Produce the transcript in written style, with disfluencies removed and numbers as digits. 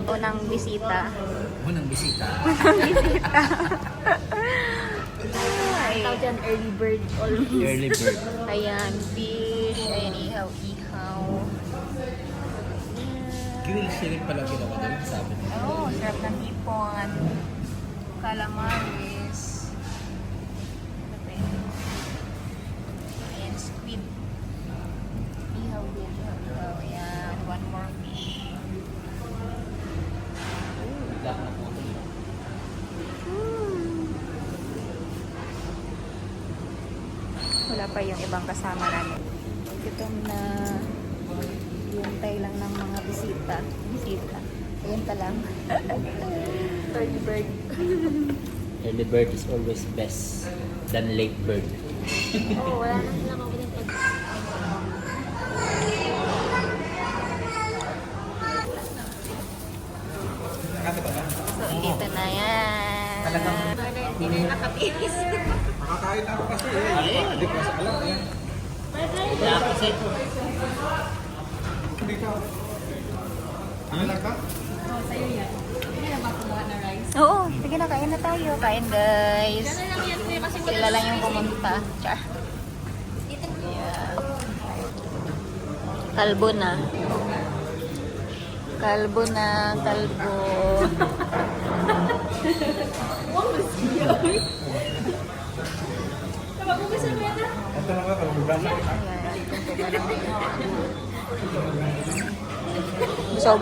Unang bisita. Unang bisita. Unang bisita. Ay, Tawag dyan, early bird. Always. Early bird. ayan, fish. Ayan, ihaw-ihaw. Grill shrimp pala ginawa doon, sabi niya. Oh, sarap ng hipon. Calamares. Ano ba yun? Ayan, squid. Ihaw din. Ihaw. Ayan, one more fish. Bigla ko na po ito. Wala pa yung ibang kasama namin. Gutom na. Hintay lang ng mga bisita. Bisita. Ayan ka lang. Early bird. Early bird is always best than late bird. Oo, wala na silang ako din pag... So, dito na yan. Hindi na yung nakatiis. Nakakain ako kasi eh. Hindi ko sa alam eh. Kaya kasi, Dito. Ano lang ka? Oo, sa'yo yan. Hindi na ba kumuha na rice? Oo, sige na, kain na tayo. Kain, guys. Gano'n lang yan kuya kasi Sila lang yung pumunta. Char. Dito. Yeah. Kalbo na. Kalbo na, kalbo. Wow, masaya. Tama ko ba sa meta? Ito na nga, kalubasa. Ayan, tuntugan na. Busog.